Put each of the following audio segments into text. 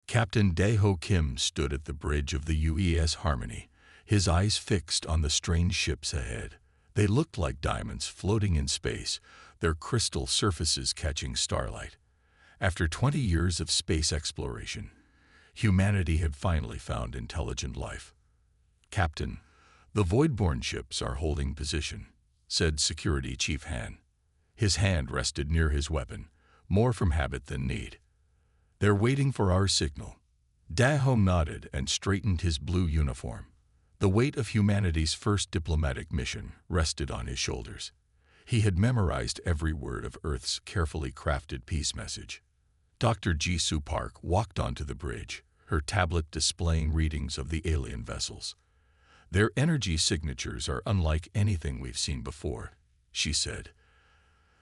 Captain Daeho Kim stood at the bridge of the UES Harmony, his eyes fixed on the strange ships ahead. They looked like diamonds floating in space, their crystal surfaces catching starlight. After 20 years of space exploration, humanity had finally found intelligent life. "Captain, the Voidborn ships are holding position," said Security Chief Han. His hand rested near his weapon, more from habit than need. "They're waiting for our signal." Daeho nodded and straightened his blue uniform. The weight of humanity's first diplomatic mission rested on his shoulders. He had memorized every word of Earth's carefully crafted peace message. Dr. Jisoo Park walked onto the bridge, her tablet displaying readings of the alien vessels. "Their energy signatures are unlike anything we've seen before," she said.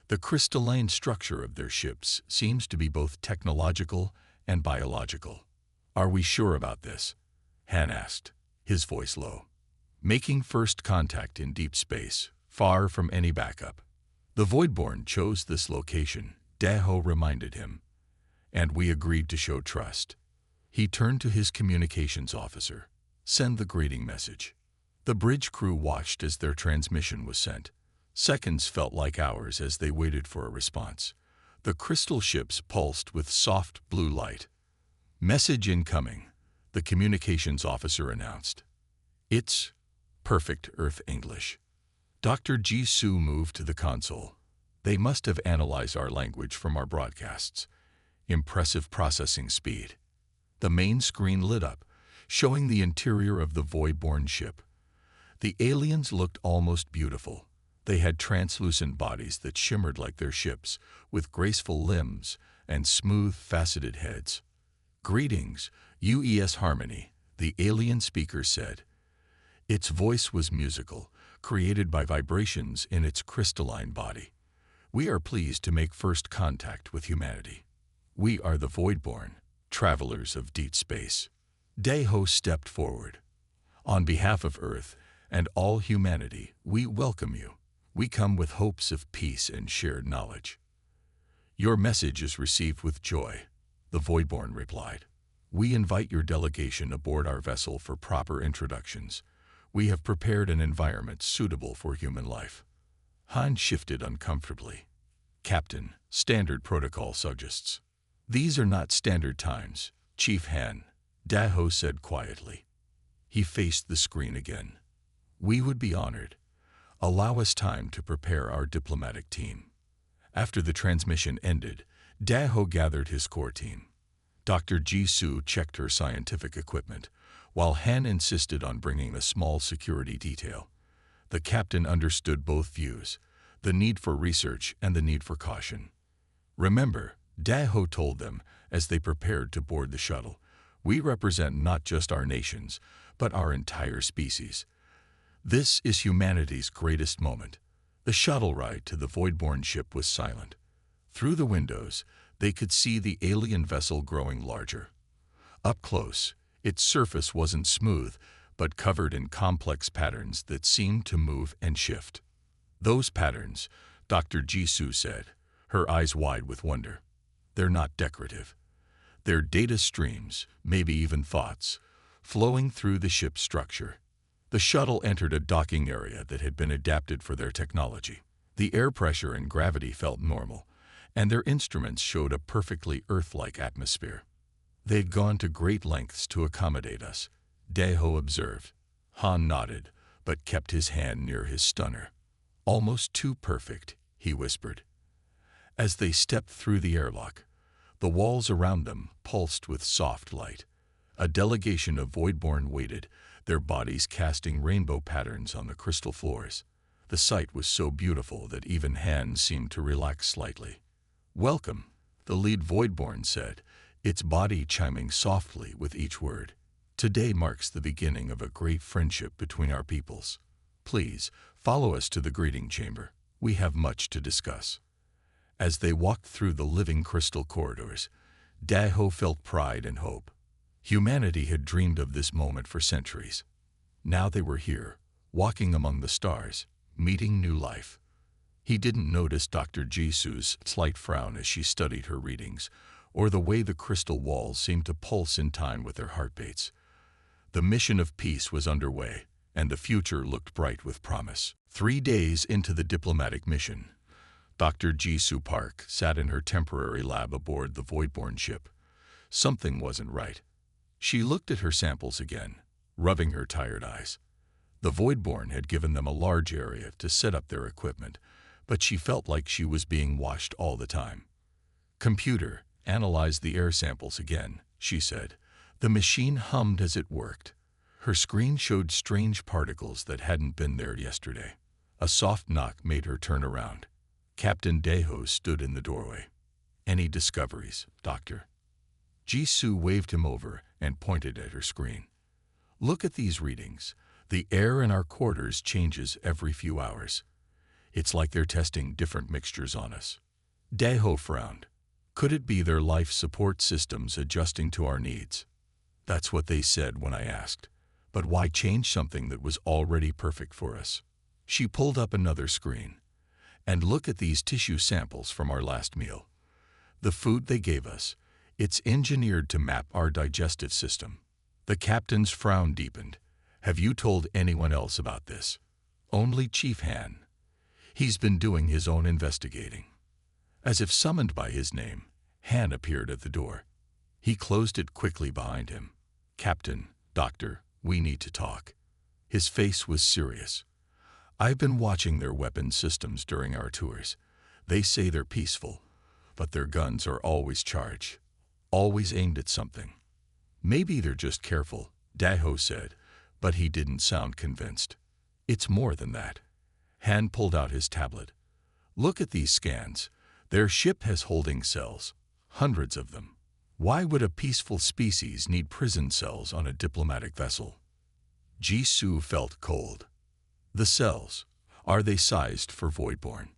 "The crystalline structure of their ships seems to be both technological and biological." "Are we sure about this?" Han asked, his voice low. "Making first contact in deep space, far from any backup." "The Voidborn chose this location," Daeho reminded him, "and we agreed to show trust." He turned to his communications officer. "Send the greeting message." The bridge crew watched as their transmission was sent. Seconds felt like hours as they waited for a response. The crystal ships pulsed with soft blue light. "Message incoming," the communications officer announced. "It's perfect Earth English." Dr. Jisoo moved to the console. "They must have analyzed our language from our broadcasts. Impressive processing speed." The main screen lit up, showing the interior of the Voidborn ship. The aliens looked almost beautiful. They had translucent bodies that shimmered like their ships, with graceful limbs and smooth, faceted heads. "Greetings, UES Harmony," the alien speaker said. Its voice was musical, created by vibrations in its crystalline body. "We are pleased to make first contact with humanity. We are the Voidborn, travelers of deep space." Daeho stepped forward. "On behalf of Earth and all humanity, we welcome you. We come with hopes of peace and shared knowledge." "Your message is received with joy," the Voidborn replied. "We invite your delegation aboard our vessel for proper introductions. We have prepared an environment suitable for human life." Han shifted uncomfortably. "Captain, standard protocol suggests." "These are not standard times, Chief Han," Daeho said quietly. He faced the screen again. "We would be honored. Allow us time to prepare our diplomatic team." After the transmission ended, Daeho gathered his core team. Dr. Jisoo checked her scientific equipment, while Han insisted on bringing a small security detail. The captain understood both views, the need for research and the need for caution. "Remember," Daeho told them as they prepared to board the shuttle, "we represent not just our nations, but our entire species. This is humanity's greatest moment." The shuttle ride to the Voidborn ship was silent. Through the windows, they could see the alien vessel growing larger. Up close, its surface wasn't smooth, but covered in complex patterns that seemed to move and shift. "Those patterns," Dr. Jisoo said, her eyes wide with wonder. "They're not decorative. They're data streams, maybe even thoughts, flowing through the ship's structure." The shuttle entered a docking area that had been adapted for their technology. The air pressure and gravity felt normal, and their instruments showed a perfectly Earth-like atmosphere. "They'd gone to great lengths to accommodate us," Daeho observed. Han nodded, but kept his hand near his stunner. "Almost too perfect," he whispered. As they stepped through the airlock, the walls around them pulsed with soft light. A delegation of Voidborn waited, their bodies casting rainbow patterns on the crystal floors. The sight was so beautiful that even Han seemed to relax slightly. "Welcome," the lead Voidborn said, its body chiming softly with each word. "Today marks the beginning of a great friendship between our peoples. Please, follow us to the greeting chamber. We have much to discuss." As they walked through the living crystal corridors, Daeho felt pride and hope. Humanity had dreamed of this moment for centuries. Now they were here, walking among the stars, meeting new life. He didn't notice Dr. Jisoo's slight frown as she studied her readings, or the way the crystal walls seemed to pulse in time with their heartbeats. The mission of peace was underway, and the future looked bright with promise. 3 days into the diplomatic mission, Dr. Jisoo Park sat in her temporary lab aboard the Voidborne ship. Something wasn't right. She looked at her samples again, rubbing her tired eyes. The Voidborne had given them a large area to set up their equipment, but she felt like she was being watched all the time. "Computer, analyze the air samples again," she said. The machine hummed as it worked. Her screen showed strange particles that hadn't been there yesterday. A soft knock made her turn around. Captain Daeho stood in the doorway. "Any discoveries, Doctor?" Jisoo waved him over and pointed at her screen. "Look at these readings. The air in our quarters changes every few hours. It's like they're testing different mixtures on us." Daeho frowned. Could it be their life support systems adjusting to our needs? That's what they said when I asked. But why change something that was already perfect for us? She pulled up another screen. "And look at these tissue samples from our last meal. The food they gave us, it's engineered to map our digestive system." The captain's frown deepened. "Have you told anyone else about this?" "Only Chief Han. He's been doing his own investigating." As if summoned by his name, Han appeared at the door. He closed it quickly behind him. "Captain, Doctor, we need to talk." His face was serious. "I've been watching their weapon systems during our tours. They say they're peaceful, but their guns are always charged, always aimed at something." "Maybe they're just careful," Daeho said, but he didn't sound convinced. "It's more than that." Han pulled out his tablet. "Look at these scans. Their ship has holding cells, hundreds of them. Why would a peaceful species need prison cells on a diplomatic vessel?" Jisoo felt cold. "The cells, are they sized for Voidborne?"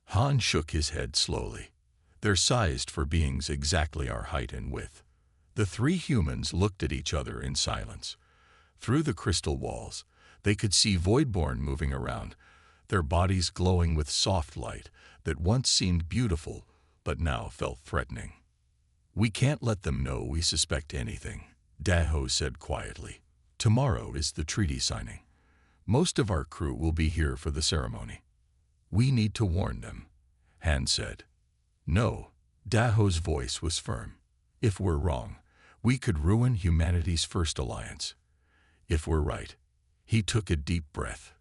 Han shook his head slowly. "They're sized for beings exactly our height and width." The three humans looked at each other in silence. Through the crystal walls, they could see Voidborne moving around, their bodies glowing with soft light that once seemed beautiful but now felt threatening. "We can't let them know we suspect anything," Daeho said quietly. "Tomorrow is the treaty signing. Most of our crew will be here for the ceremony. We need to warn them," Han said. "No," Daeho's voice was firm. "If we're wrong, we could ruin humanity's first alliance. If we're right," he took a deep breath,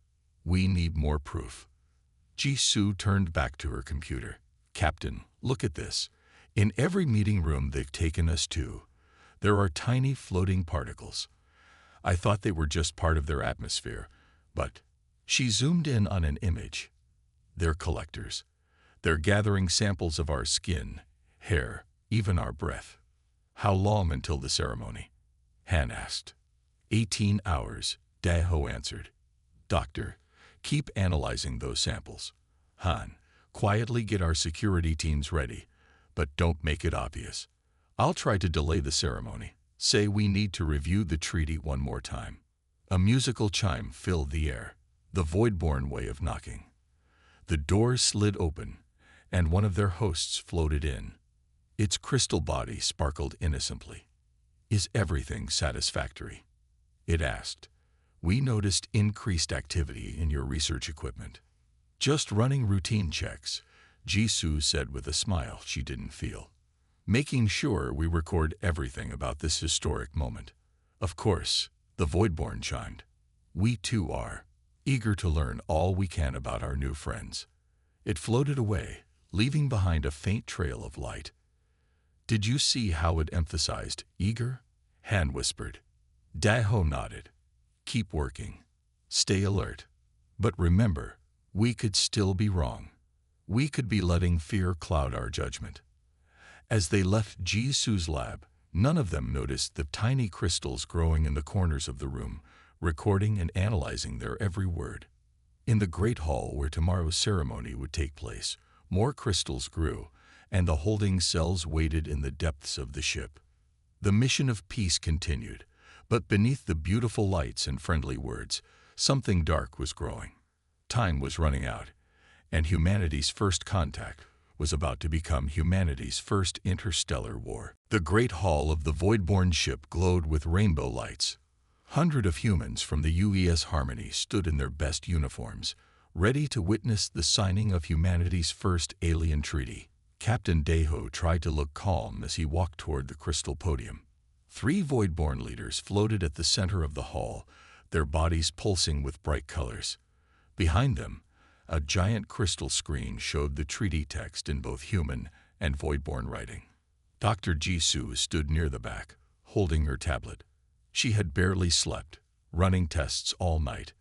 "we need more proof." Jisoo turned back to her computer. "Captain, look at this. In every meeting room they've taken us to, there are tiny floating particles. I thought they were just part of their atmosphere, but..." She zoomed in on an image. "They're collectors. They're gathering samples of our skin, hair, even our breath." "How long until the ceremony?" Han asked. 18 hours, Daeho answered. "Doctor, keep analyzing those samples. Han, quietly get our security teams ready, but don't make it obvious. I'll try to delay the ceremony. Say we need to review the treaty one more time." A musical chime filled the air, the Voidborne way of knocking. The door slid open, and one of their hosts floated in. Its crystal body sparkled innocently. "Is everything satisfactory?" it asked. "We noticed increased activity in your research equipment." "Just running routine checks," Jisoo said with a smile she didn't feel. "Making sure we record everything about this historic moment." "Of course," the Voidborne chimed. "We too are, eager to learn all we can about our new friends." It floated away, leaving behind a faint trail of light. "Did you see how it emphasized eager?" Han whispered. Daeho nodded. "Keep working. Stay alert. But remember, we could still be wrong. We could be letting fear cloud our judgment." As they left Jisoo's lab, none of them noticed the tiny crystals growing in the corners of the room, recording and analyzing their every word. In the great hall where tomorrow's ceremony would take place, more crystals grew, and the holding cells waited in the depths of the ship. The mission of peace continued, but beneath the beautiful lights and friendly words, something dark was growing. Time was running out, and humanity's first contact was about to become humanity's first interstellar war. The great hull of the Voidborn ship glowed with rainbow lights. Hundreds of humans from the UES Harmony stood in their best uniforms, ready to witness the signing of humanity's first alien treaty. Captain Deho tried to look calm as he walked toward the crystal podium. 3 Voidborn leaders floated at the center of the hall, their bodies pulsing with bright colors. Behind them, a giant crystal screen showed the treaty text in both human and Voidborn writing. Dr. Jisoo stood near the back, holding her tablet. She had barely slept, running tests all night.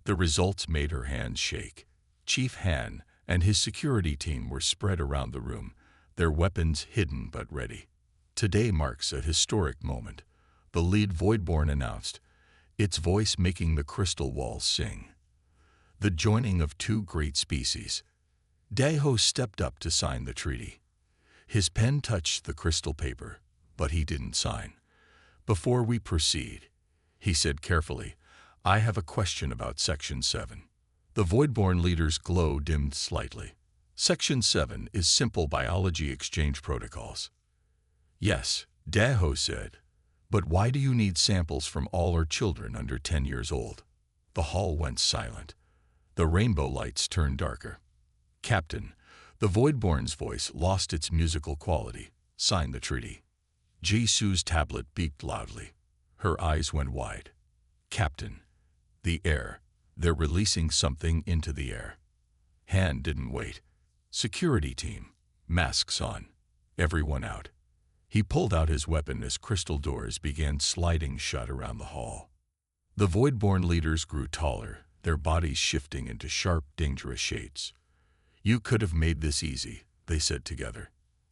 The results made her hands shake. Chief Han and his security team were spread around the room, their weapons hidden but ready. Today marks a historic moment, the lead Voidborn announced, its voice making the crystal walls sing. The joining of 2 great species. Daeho stepped up to sign the treaty. His pen touched the crystal paper, but he didn't sign. Before we proceed, he said carefully, I have a question about Section 7. The Voidborn leader's glow dimmed slightly. Section 7 is simple biology exchange protocols. Yes, Daeho said, but why do you need samples from all our children under 10 years old? The hall went silent. The rainbow lights turned darker. Captain, the Voidborn's voice lost its musical quality. Sign the treaty. Jisoo's tablet beeped loudly. Her eyes went wide. Captain, the air. They're releasing something into the air. Han didn't wait. Security team, masks on. Everyone out. He pulled out his weapon as crystal doors began sliding shut around the hall. The Voidborn leaders grew taller, their bodies shifting into sharp, dangerous shapes. You could have made this easy, they said together.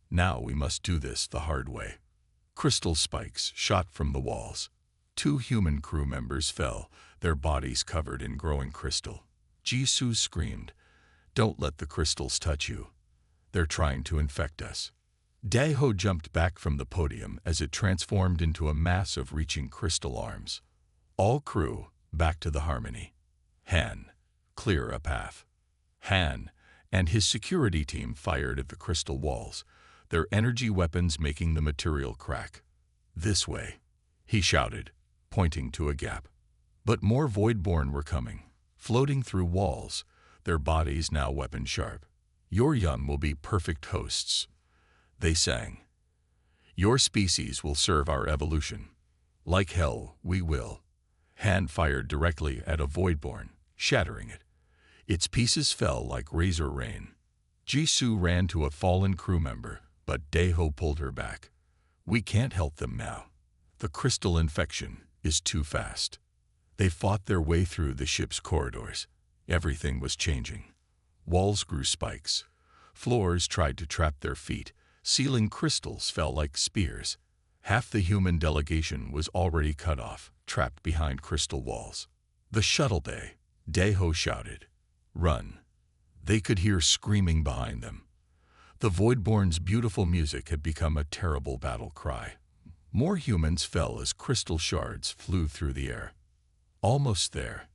Now we must do this the hard way. Crystal spikes shot from the walls. 2 human crew members fell, their bodies covered in glowing crystal. Jisoo screamed, Don't let the crystals touch you. They're trying to infect us. Daeho jumped back from the podium as it transformed into a mass of reaching crystal arms. All crew, back to the Harmony. Han, clear a path. Han and his security team fired at the crystal walls, their energy weapons making the material crack. This way, he shouted, pointing to a gap. But more Voidborn were coming, floating through walls, their bodies now weapon-sharp. Your young will be perfect hosts, they sang. Your species will serve our evolution. Like hell, we will. Han fired directly at a Voidborn, shattering it. Its pieces fell like razor rain. Jisoo ran to a fallen crew member, but Daeho pulled her back. We can't help them now. The crystal infection is too fast. They fought their way through the ship's corridors. Everything was changing. Walls grew spikes. Floors tried to trap their feet. Ceiling crystals fell like spears. Half the human delegation was already cut off, trapped behind crystal walls. The shuttle bay, Daeho shouted. Run. They could hear screaming behind them. The Voidborn's beautiful music had become a terrible battle cry. More humans fell as crystal shards flew through the air. Almost there,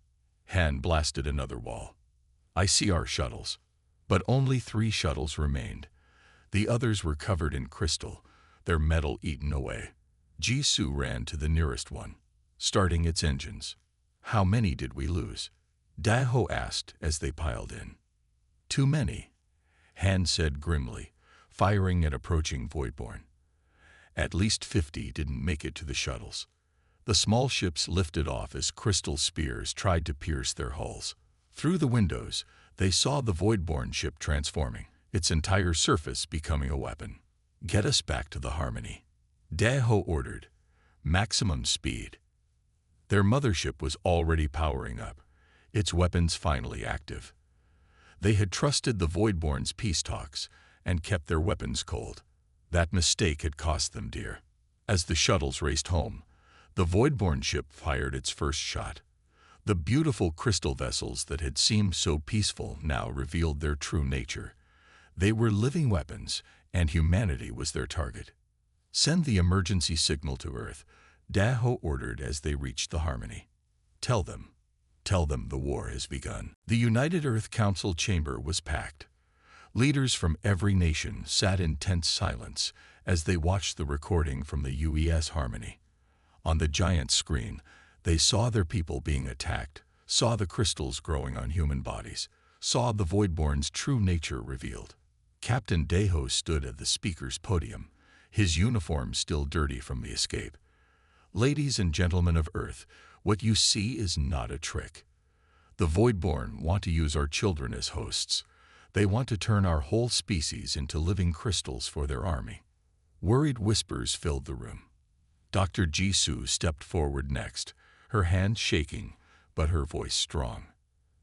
Han blasted another wall. I see our shuttles, but only 3 shuttles remained. The others were covered in crystal, their metal eaten away. Jisoo ran to the nearest one, starting its engines. How many did we lose? Daeho asked as they piled in. Too many, Han said grimly, firing at approaching Voidborn. At least 50 didn't make it to the shuttles. The small ships lifted off as crystal spears tried to pierce their hulls. Through the windows, they saw the Voidborn ship transforming, its entire surface becoming a weapon. Get us back to the Harmony, Daeho ordered. Maximum speed. Their mothership was already powering up, its weapons finally active. They had trusted the Voidborn's peace talks and kept their weapons cold. That mistake had cost them dear. As the shuttles raced home, the Voidborn ship fired its first shot. The beautiful crystal vessels that had seemed so peaceful now revealed their true nature. They were living weapons, and humanity was their target. Send the emergency signal to Earth, Daeho ordered as they reached the Harmony. Tell them the war has begun. The United Earth Council chamber was packed. Leaders from every nation sat in tense silence as they watched the recording from the UES Harmony. On the giant screen, they saw their people being attacked, saw the crystals growing on human bodies, saw the Voidborn's true nature revealed. Captain Deho stood at the speaker's podium, his uniform still dirty from the escape. "Ladies and gentlemen of Earth, what you see is not a trick. The Voidborn want to use our children as hosts. They want to turn our whole species into living crystals for their army." Worried whispers filled the room. Dr. Jisoo stepped forward next, her hands shaking, but her voice strong.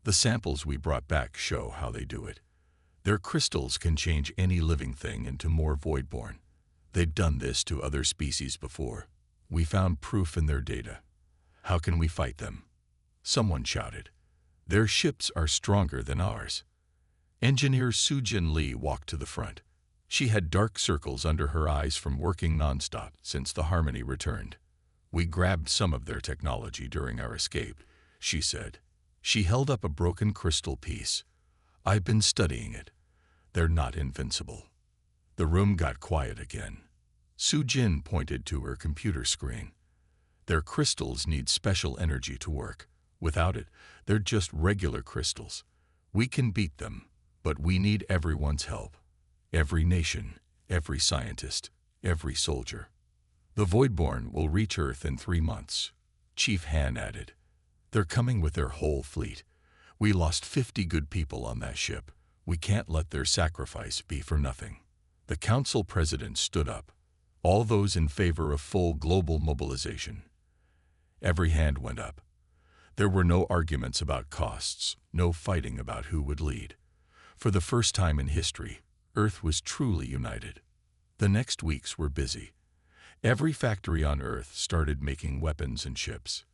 "The samples we brought back show how they do it. Their crystals can change any living thing into more Voidborn. They've done this to other species before. We found proof in their data. How can we fight them?" Someone shouted. "Their ships are stronger than ours." Engineer Soo-Jin Lee walked to the front. She had dark circles under her eyes from working nonstop since the Harmony returned. "We grabbed some of their technology during our escape," she said. She held up a broken crystal piece. "I've been studying it. They're not invincible." The room got quiet again. Soo-Jin pointed to her computer screen. "Their crystals need special energy to work. Without it, they're just regular crystals. We can beat them, but we need everyone's help. Every nation, every scientist, every soldier." "The Voidborn will reach Earth in 3 months," Chief Han added. "They're coming with their whole fleet. We lost 50 good people on that ship. We can't let their sacrifice be for nothing." The council president stood up. "All those in favor of full global mobilization." Every hand went up. There were no arguments about costs, no fighting about who would lead. For the first time in history, Earth was truly united. The next weeks were busy. Every factory on Earth started making weapons and ships.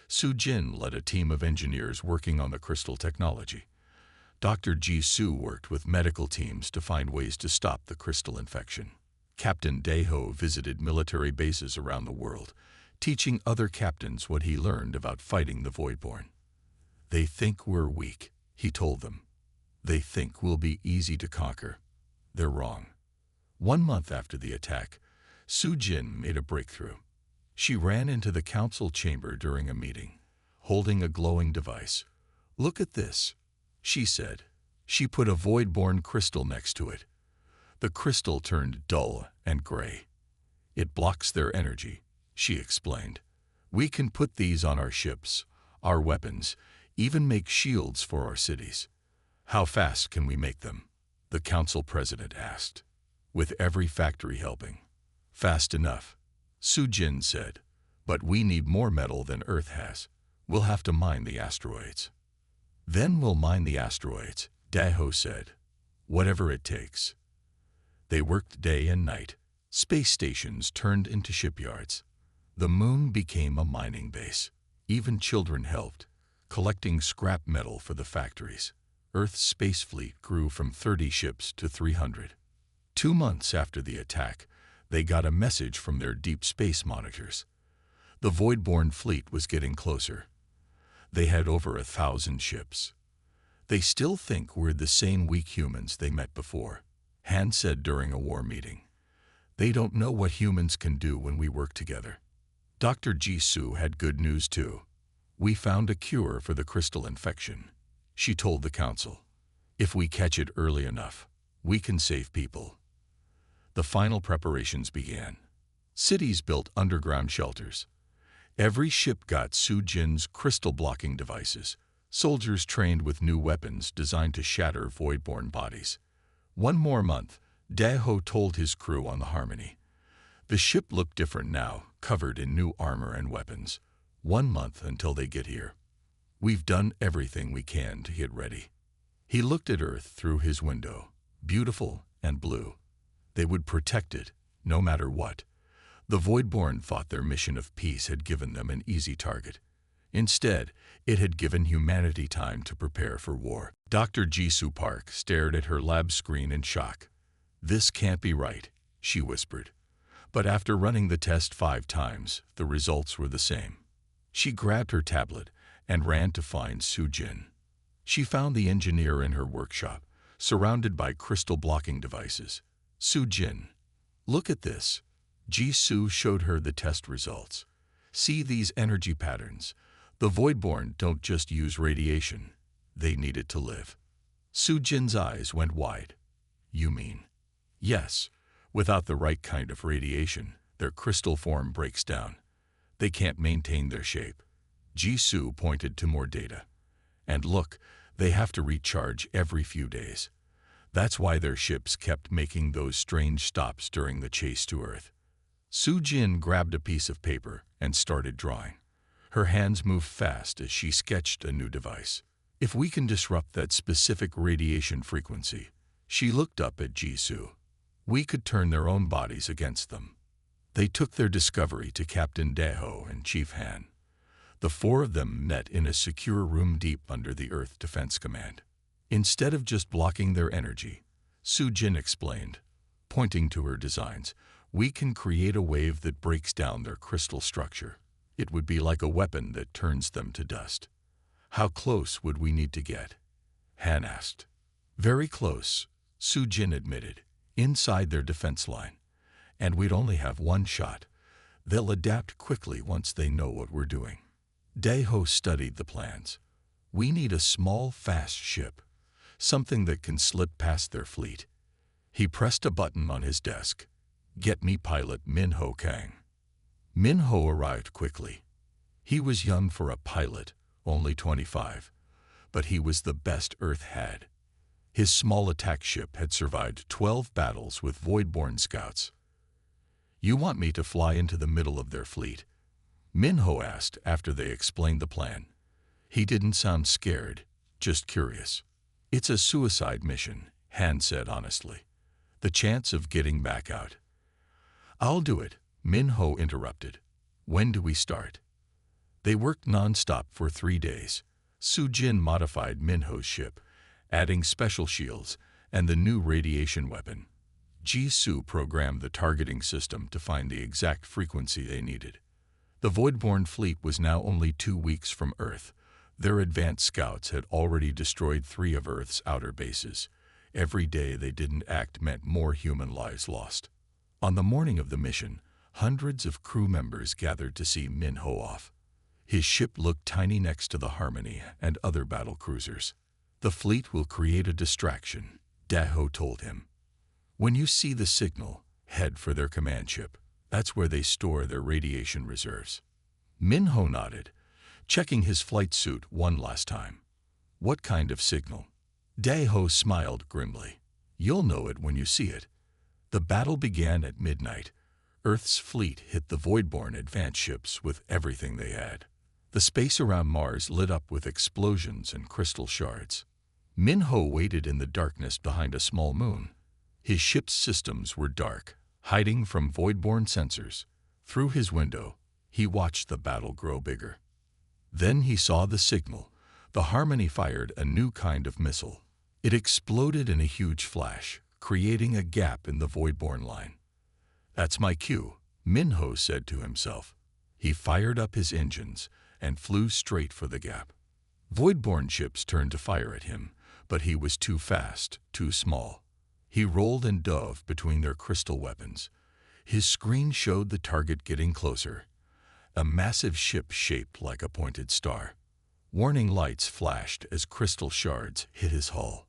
Soo-Jin led a team of engineers working on the crystal technology. Dr. Jisoo worked with medical teams to find ways to stop the crystal infection. Captain Deho visited military bases around the world, teaching other captains what he learned about fighting the Voidborn. "They think we're weak," he told them. "They think we'll be easy to conquer. They're wrong." 1 month after the attack, Soo-Jin made a breakthrough. She ran into the council chamber during a meeting, holding a glowing device. "Look at this," she said. She put a Voidborn crystal next to it. The crystal turned dull and gray. "It blocks their energy," she explained. "We can put these on our ships, our weapons, even make shields for our cities." "How fast can we make them?" the council president asked. "With every factory helping." "Fast enough," Soo-Jin said. "But we need more metal than Earth has. We'll have to mine the asteroids." "Then we'll mine the asteroids," Daho said. "Whatever it takes." They worked day and night. Space stations turned into shipyards. The moon became a mining base. Even children helped, collecting scrap metal for the factories. Earth's space fleet grew from 30 ships to 300. 2 months after the attack, they got a message from their deep space monitors. The Voidborn fleet was getting closer. They had over 1,000 ships. "They still think we're the same weak humans they met before," Han said during a war meeting. "They don't know what humans can do when we work together." Dr. Jisoo had good news too. "We found a cure for the crystal infection," she told the council. "If we catch it early enough, we can save people." The final preparations began. Cities built underground shelters. Every ship got Soo-Jin's crystal-blocking devices. Soldiers trained with new weapons designed to shatter Voidborn bodies. 1 more month, Daho told his crew on the Harmony. The ship looked different now, covered in new armor and weapons. 1 month until they get here. "We've done everything we can to get ready." He looked at Earth through his window, beautiful and blue. They would protect it, no matter what. The Voidborn thought their mission of peace had given them an easy target. Instead, it had given humanity time to prepare for war. Dr. Jisoo Park stared at her lab screen in shock. "This can't be right," she whispered. But after running the test 5 times, the results were the same. She grabbed her tablet and ran to find Soo-Jin. She found the engineer in her workshop, surrounded by crystal-blocking devices. Su-Jin, look at this. Ji-Su showed her the test results. See these energy patterns. The Voidborn don't just use radiation. They need it to live. Su-Jin's eyes went wide. You mean? Yes. Without the right kind of radiation, their crystal form breaks down. They can't maintain their shape. Ji-Su pointed to more data. And look, they have to recharge every few days. That's why their ships kept making those strange stops during the chase to Earth. Su-Jin grabbed a piece of paper and started drawing. Her hands moved fast as she sketched a new device. If we can disrupt that specific radiation frequency, she looked up at Ji-Su. We could turn their own bodies against them. They took their discovery to Captain Daho and Chief Han. The four of them met in a secure room deep under the Earth Defense Command. Instead of just blocking their energy, Su-Jin explained, pointing to her designs, we can create a wave that breaks down their crystal structure. It would be like a weapon that turns them to dust. How close would we need to get? Han asked. Very close, Su-Jin admitted, inside their defense line. And we'd only have one shot. They'll adapt quickly once they know what we're doing. Daho studied the plans. We need a small, fast ship, something that can slip past their fleet. He pressed a button on his desk. Get me pilot Min-Ho Kang. Min-Ho arrived quickly. He was young for a pilot, only 25, but he was the best Earth had. His small attack ship had survived 12 battles with Voidborn scouts. You want me to fly into the middle of their fleet? Min-Ho asked after they explained the plan. He didn't sound scared, just curious. It's a suicide mission, Han said honestly. The chance of getting back out. I'll do it, Min-Ho interrupted. When do we start? They worked non-stop for 3 days. Su-Jin modified Min-Ho's ship, adding special shields and the new radiation weapon. Ji-Su programmed the targeting system to find the exact frequency they needed. The Voidborn fleet was now only 2 weeks from Earth. Their advanced scouts had already destroyed 3 of Earth's outer bases. Every day they didn't act meant more human lives lost. On the morning of the mission, hundreds of crew members gathered to see Min-Ho off. His ship looked tiny next to the Harmony and other battle cruisers. The fleet will create a distraction, Daho told him. When you see the signal, head for their command ship. That's where they store their radiation reserves. Min-Ho nodded, checking his flight suit one last time. What kind of signal? Daho smiled grimly. You'll know it when you see it. The battle began at midnight. Earth's fleet hit the Voidborn advanced ships with everything they had. The space around Mars lit up with explosions and crystal shards. Min-Ho waited in the darkness behind a small moon. His ship's systems were dark, hiding from Voidborn sensors. Through his window, he watched the battle grow bigger. Then he saw the signal. The Harmony fired a new kind of missile. It exploded in a huge flash, creating a gap in the Voidborn line. That's my cue, Min-Ho said to himself. He fired up his engines and flew straight for the gap. Voidborn ships turned to fire at him, but he was too fast, too small. He rolled and dove between their crystal weapons. His screen showed the target getting closer. A massive ship shaped like a pointed star. Warning lights flashed as crystal shards hit his hull.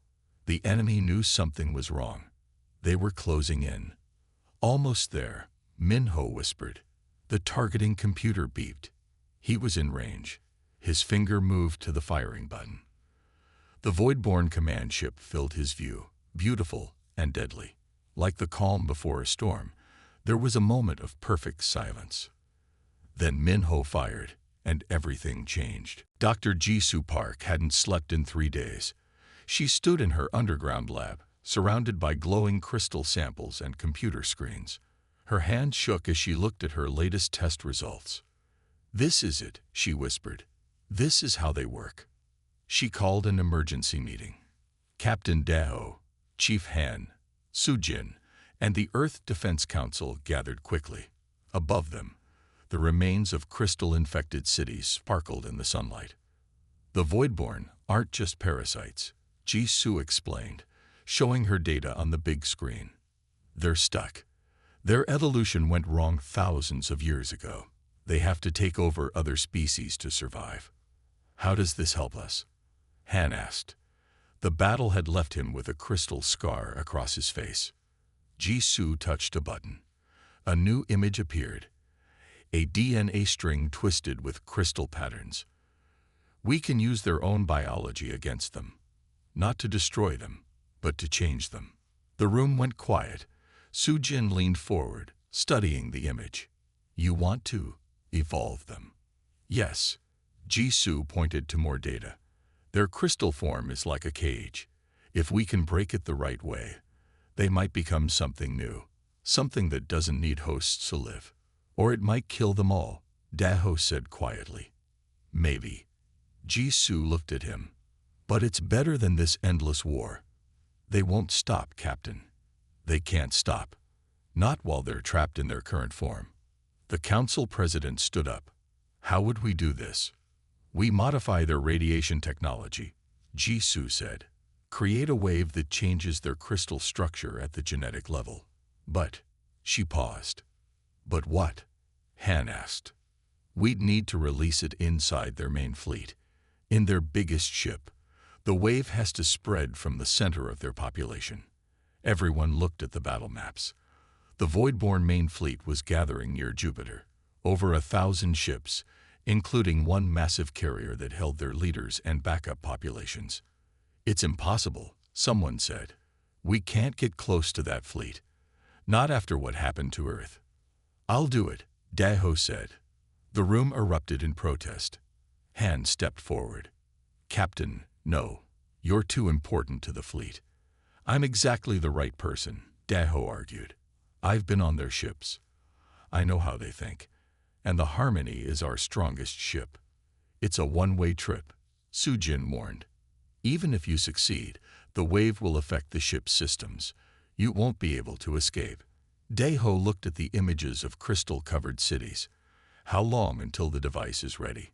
The enemy knew something was wrong. They were closing in. Almost there, Min-Ho whispered. The targeting computer beeped. He was in range. His finger moved to the firing button. The Voidborn command ship filled his view, beautiful and deadly. Like the calm before a storm, there was a moment of perfect silence. Then Min-Ho fired, and everything changed. Dr. Ji-Su Park hadn't slept in 3 days. She stood in her underground lab, surrounded by glowing crystal samples and computer screens. Her hand shook as she looked at her latest test results. This is it, she whispered. This is how they work. She called an emergency meeting. Captain Daho, Chief Han, Su-Jin, and the Earth Defense Council gathered quickly. Above them, the remains of crystal-infected cities sparkled in the sunlight. The Voidborn aren't just parasites, Ji-Su explained. showing her data on the big screen. They're stuck. Their evolution went wrong thousands of years ago. They have to take over other species to survive. How does this help us? Han asked. The battle had left him with a crystal scar across his face. Jisoo touched a button. A new image appeared. A DNA string twisted with crystal patterns. We can use their own biology against them. Not to destroy them, but to change them. The room went quiet. Soo-jin leaned forward, studying the image. You want to evolve them? Yes. Jisoo pointed to more data. Their crystal form is like a cage. If we can break it the right way, they might become something new, something that doesn't need hosts to live. Or it might kill them all, Daho said quietly. Maybe. Jisoo looked at him. But it's better than this endless war. They won't stop, Captain. They can't stop. Not while they're trapped in their current form. The council president stood up. How would we do this? We modify their radiation technology, Jisoo said. Create a wave that changes their crystal structure at the genetic level. But, she paused. But what? Han asked. We'd need to release it inside their main fleet. In their biggest ship. The wave has to spread from the center of their population. Everyone looked at the battle maps. The Voidborn main fleet was gathering near Jupiter. Over 1,000 ships, including one massive carrier that held their leaders and backup populations. It's impossible, someone said. We can't get close to that fleet. Not after what happened to Earth. I'll do it, Daho said. The room erupted in protest. Han stepped forward. Captain, no. You're too important to the fleet. I'm exactly the right person, Daho argued. I've been on their ships. I know how they think. And the Harmony is our strongest ship. It's a one-way trip, Soo-jin warned. Even if you succeed, the wave will affect the ship's systems. You won't be able to escape. Daho looked at the images of crystal-covered cities. How long until the device is ready?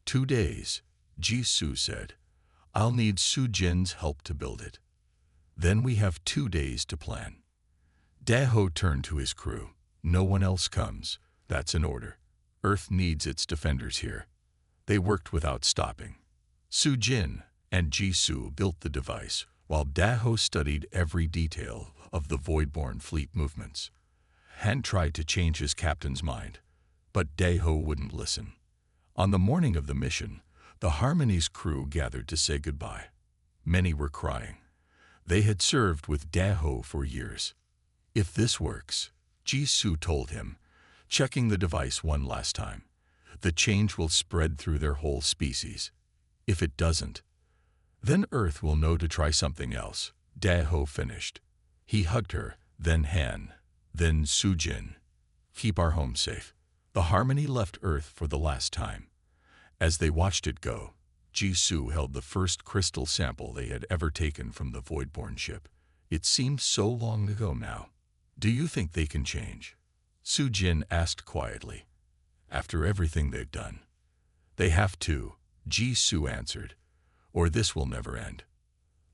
2 days, Jisoo said. I'll need Soo-jin's help to build it. Then we have 2 days to plan. Daho turned to his crew. No one else comes. That's an order. Earth needs its defenders here. They worked without stopping. Soo-jin and Jisoo built the device, while Daho studied every detail of the Voidborn fleet movements. Han tried to change his captain's mind, but Daho wouldn't listen. On the morning of the mission, the Harmony's crew gathered to say goodbye. Many were crying. They had served with Daho for years. If this works, Jisoo told him, checking the device one last time, the change will spread through their whole species. If it doesn't, then Earth will know to try something else, Daho finished. He hugged her, then Han, then Soo-jin. Keep our home safe. The Harmony left Earth for the last time. As they watched it go, Jisoo held the first crystal sample they had ever taken from the Voidborn ship. It seemed so long ago now. Do you think they can change? Soo-jin asked quietly. After everything they've done. They have to, Jisoo answered, or this will never end.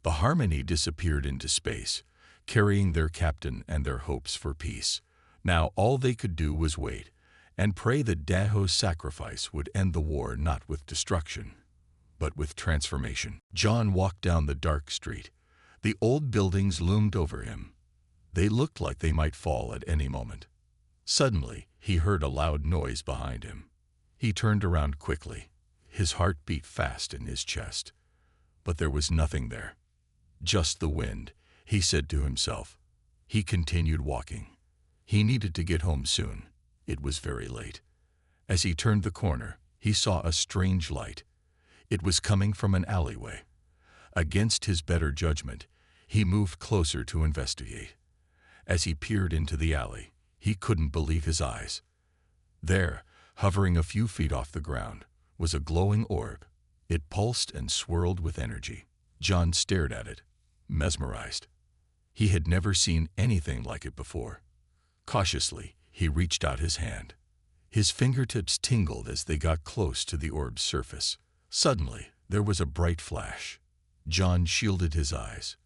The Harmony disappeared into space, carrying their captain and their hopes for peace. Now all they could do was wait, and pray that Daho's sacrifice would end the war not with destruction, but with transformation. John walked down the dark street. The old buildings loomed over him. They looked like they might fall at any moment. Suddenly, he heard a loud noise behind him. He turned around quickly. His heart beat fast in his chest. But there was nothing there. Just the wind, he said to himself. He continued walking. He needed to get home soon. It was very late. As he turned the corner, he saw a strange light. It was coming from an alleyway. Against his better judgment, he moved closer to investigate. As he peered into the alley, he couldn't believe his eyes. There, hovering a few feet off the ground, was a glowing orb. It pulsed and swirled with energy. John stared at it, mesmerized. He had never seen anything like it before. Cautiously, he reached out his hand. His fingertips tingled as they got close to the orb's surface. Suddenly, there was a bright flash. John shielded his eyes.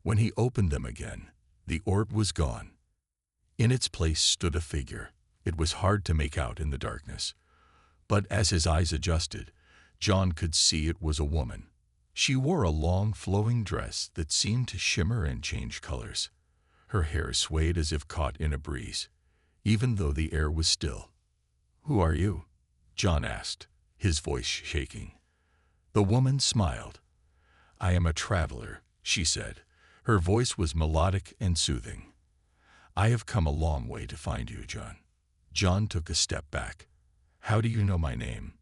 When he opened them again, the orb was gone. In its place stood a figure. It was hard to make out in the darkness. But as his eyes adjusted, John could see it was a woman. She wore a long, flowing dress that seemed to shimmer and change colors. Her hair swayed as if caught in a breeze, even though the air was still. "Who are you?" John asked, his voice shaking. The woman smiled. "I am a traveler," she said. Her voice was melodic and soothing. "I have come a long way to find you, John." John took a step back. "How do you know my name?"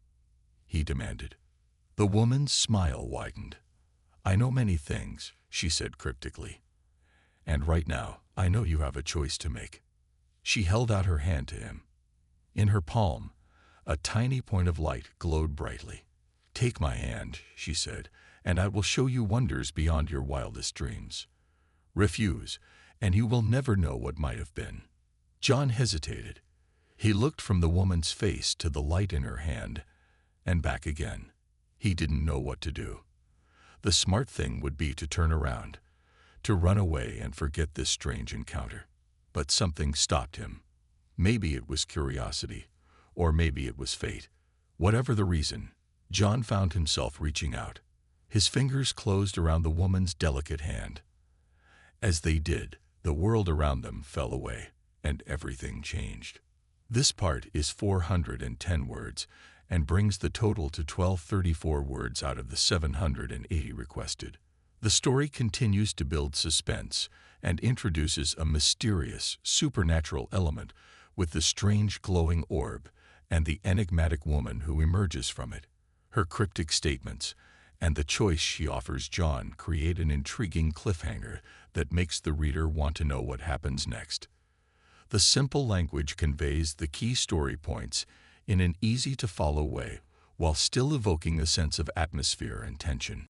he demanded. The woman's smile widened. "I know many things," she said cryptically. "And right now, I know you have a choice to make." She held out her hand to him. In her palm, a tiny point of light glowed brightly. "Take my hand," she said, "and I will show you wonders beyond your wildest dreams. Refuse, and you will never know what might have been." John hesitated. He looked from the woman's face to the light in her hand, and back again. He didn't know what to do. The smart thing would be to turn around, to run away and forget this strange encounter. But something stopped him. Maybe it was curiosity, or maybe it was fate. Whatever the reason, John found himself reaching out. His fingers closed around the woman's delicate hand. As they did, the world around them fell away, and everything changed. This part is 410 words, and brings the total to 1234 words out of the 780 requested. The story continues to build suspense and introduces a mysterious, supernatural element with the strange glowing orb and the enigmatic woman who emerges from it. Her cryptic statements and the choice she offers John create an intriguing cliffhanger that makes the reader want to know what happens next. The simple language conveys the key story points in an easy-to-follow way while still evoking a sense of atmosphere and tension.